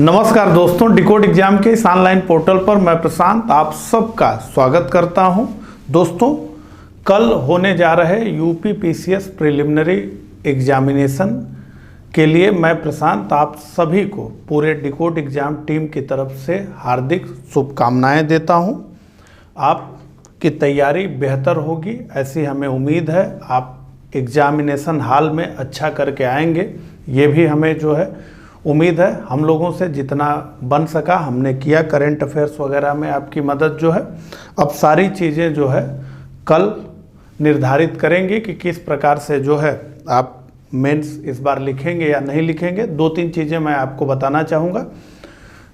नमस्कार दोस्तों, decode exam के इस ऑनलाइन पोर्टल पर मैं प्रशांत आप सबका स्वागत करता हूं। दोस्तों, कल होने जा रहे यूपी पीसीएस प्रिलिमिनरी एग्जामिनेशन के लिए मैं प्रशांत आप सभी को पूरे डिकोड एग्जाम टीम की तरफ से हार्दिक शुभकामनाएं देता हूं। आपकी तैयारी बेहतर होगी ऐसी हमें उम्मीद है। आप एग्जामिनेशन हॉल में अच्छा करके आएंगे, ये भी हमें जो है उम्मीद है। हम लोगों से जितना बन सका हमने किया। करेंट अफेयर्स वगैरह में आपकी मदद जो है, अब सारी चीज़ें जो है कल निर्धारित करेंगे कि किस प्रकार से जो है आप मेंस इस बार लिखेंगे या नहीं लिखेंगे। दो तीन चीज़ें मैं आपको बताना चाहूँगा।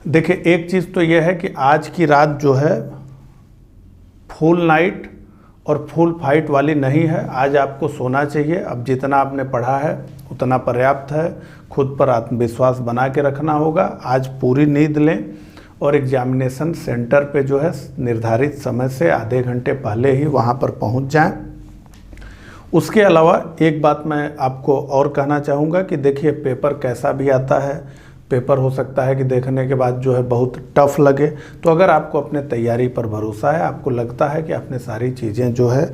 देखिए, एक चीज़ तो यह है कि आज की रात जो है फुल नाइट और फुल फाइट वाली नहीं है। आज आपको सोना चाहिए। अब जितना आपने पढ़ा है उतना पर्याप्त है। खुद पर आत्मविश्वास बना के रखना होगा। आज पूरी नींद लें और एग्जामिनेशन सेंटर पे जो है निर्धारित समय से आधे घंटे पहले ही वहाँ पर पहुँच जाएं। उसके अलावा एक बात मैं आपको और कहना चाहूँगा कि देखिए, पेपर कैसा भी आता है, पेपर हो सकता है कि देखने के बाद जो है बहुत टफ लगे। तो अगर आपको अपने तैयारी पर भरोसा है, आपको लगता है कि आपने सारी चीज़ें जो है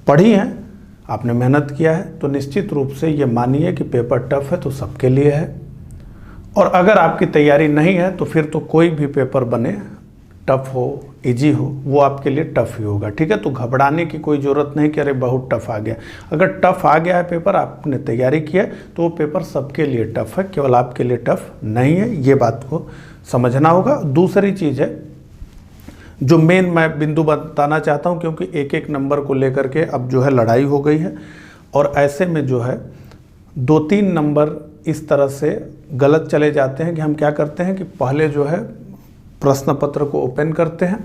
पढ़ी हैं, आपने मेहनत किया है, तो निश्चित रूप से ये मानिए कि पेपर टफ है तो सबके लिए है। और अगर आपकी तैयारी नहीं है तो फिर तो कोई भी पेपर बने, टफ हो इजी हो, वो आपके लिए टफ ही होगा। ठीक है, तो घबराने की कोई ज़रूरत नहीं कि अरे बहुत टफ आ गया। अगर टफ आ गया है पेपर, आपने तैयारी की है, तो वो पेपर सबके लिए टफ है, केवल आपके लिए टफ नहीं है। ये बात को समझना होगा। दूसरी चीज़ है जो मेन मैं बिंदु बताना चाहता हूँ, क्योंकि एक एक नंबर को लेकर के अब जो है लड़ाई हो गई है और ऐसे में जो है 2-3 नंबर इस तरह से गलत चले जाते हैं कि हम क्या करते हैं कि पहले जो है प्रश्न पत्र को ओपन करते हैं,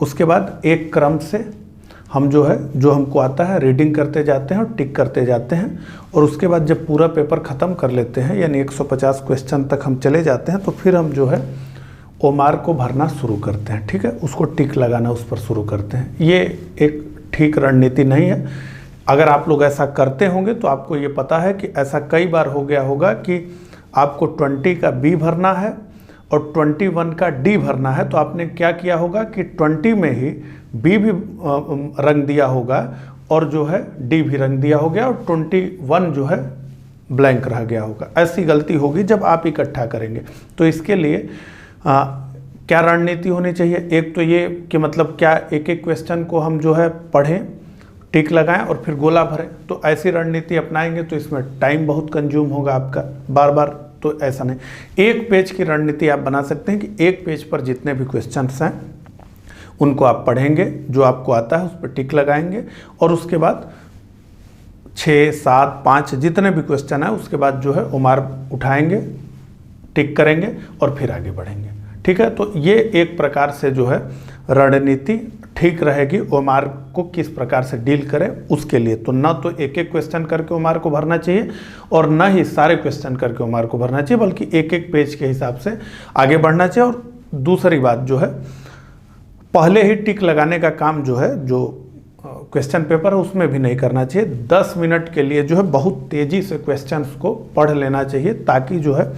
उसके बाद एक क्रम से हम जो है जो हमको आता है रीडिंग करते जाते हैं और टिक करते जाते हैं। और उसके बाद जब पूरा पेपर ख़त्म कर लेते हैं, यानी 150 क्वेश्चन तक हम चले जाते हैं, तो फिर हम जो है ओमार को भरना शुरू करते हैं। ठीक है, उसको टिक लगाना उस पर शुरू करते हैं। ये एक ठीक रणनीति नहीं है। अगर आप लोग ऐसा करते होंगे तो आपको ये पता है कि ऐसा कई बार हो गया होगा कि आपको 20 का बी भरना है और 21 का डी भरना है, तो आपने क्या किया होगा कि 20 में ही बी भी रंग दिया होगा और जो है डी भी रंग दिया हो गया और 21 जो है ब्लैंक रह गया होगा। ऐसी गलती होगी जब आप इकट्ठा करेंगे। तो इसके लिए क्या रणनीति होनी चाहिए? एक तो ये कि मतलब क्या एक एक क्वेश्चन को हम जो है पढ़ें, टिक लगाएं और फिर गोला भरें। तो ऐसी रणनीति अपनाएंगे तो इसमें टाइम बहुत कंज्यूम होगा आपका बार बार। तो ऐसा नहीं, एक पेज की रणनीति आप बना सकते हैं कि एक पेज पर जितने भी क्वेश्चंस हैं उनको आप पढ़ेंगे, जो आपको आता है उस पर टिक लगाएंगे और उसके बाद 6, 7, 5 जितने भी क्वेश्चन है उसके बाद जो है ओमार उठाएंगे, टिक करेंगे और फिर आगे बढ़ेंगे। ठीक है, तो ये एक प्रकार से जो है रणनीति ठीक रहेगी। ओमार को किस प्रकार से डील करें उसके लिए। तो ना तो एक एक क्वेश्चन करके ओमार को भरना चाहिए और ना ही सारे क्वेश्चन करके ओमार को भरना चाहिए, बल्कि एक एक पेज के हिसाब से आगे बढ़ना चाहिए। और दूसरी बात जो है, पहले ही टिक लगाने का काम जो है जो क्वेश्चन पेपर है उसमें भी नहीं करना चाहिए। 10 मिनट के लिए जो है बहुत तेज़ी से क्वेश्चंस को पढ़ लेना चाहिए, ताकि जो है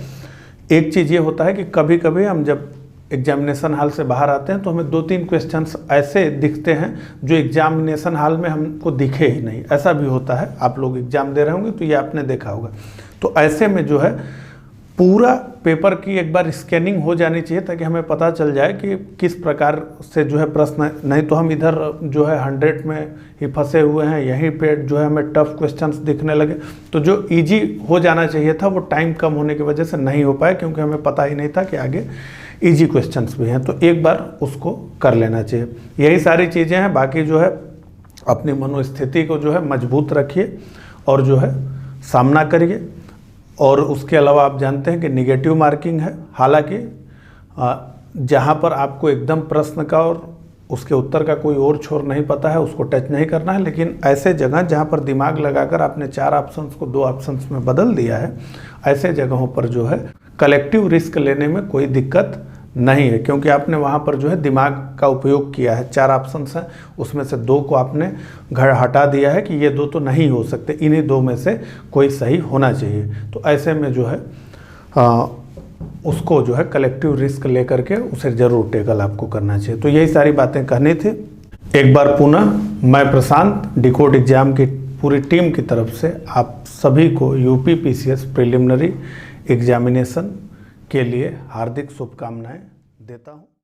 एक चीज़ ये होता है कि कभी कभी हम जब एग्जामिनेशन हॉल से बाहर आते हैं तो हमें 2-3 क्वेश्चंस ऐसे दिखते हैं जो एग्जामिनेशन हॉल में हमको दिखे ही नहीं। ऐसा भी होता है, आप लोग एग्जाम दे रहे होंगे तो ये आपने देखा होगा। तो ऐसे में जो है पूरा पेपर की एक बार स्कैनिंग हो जानी चाहिए, ताकि हमें पता चल जाए कि किस प्रकार से जो है प्रश्न। नहीं तो हम इधर जो है 100 में ही फंसे हुए हैं, यहीं पे जो है हमें टफ क्वेश्चंस दिखने लगे। तो जो इजी हो जाना चाहिए था वो टाइम कम होने की वजह से नहीं हो पाया, क्योंकि हमें पता ही नहीं था कि आगे इजी क्वेश्चंस भी हैं। तो एक बार उसको कर लेना चाहिए। यही सारी चीज़ें हैं। बाकी जो है अपनी मनोस्थिति को जो है मजबूत रखिए और जो है सामना करिए। और उसके अलावा आप जानते हैं कि निगेटिव मार्किंग है। हालांकि जहाँ पर आपको एकदम प्रश्न का और उसके उत्तर का कोई और छोर नहीं पता है उसको टच नहीं करना है, लेकिन ऐसे जगह जहाँ पर दिमाग लगाकर आपने 4 ऑप्शंस को 2 ऑप्शंस में बदल दिया है, ऐसे जगहों पर जो है कलेक्टिव रिस्क लेने में कोई दिक्कत नहीं है, क्योंकि आपने वहाँ पर जो है दिमाग का उपयोग किया है। 4 ऑप्शंस हैं, उसमें से 2 को आपने घर हटा दिया है कि ये 2 तो नहीं हो सकते, इन्हीं 2 में से कोई सही होना चाहिए। तो ऐसे में जो है उसको जो है कलेक्टिव रिस्क लेकर के उसे जरूर टेकल आपको करना चाहिए। तो यही सारी बातें कहनी थी। एक बार पुनः मैं प्रशांत डिकोड एग्जाम की पूरी टीम की तरफ से आप सभी को यूपी पीसीएस प्रिलिमिनरी एग्जामिनेशन के लिए हार्दिक शुभकामनाएं देता हूं।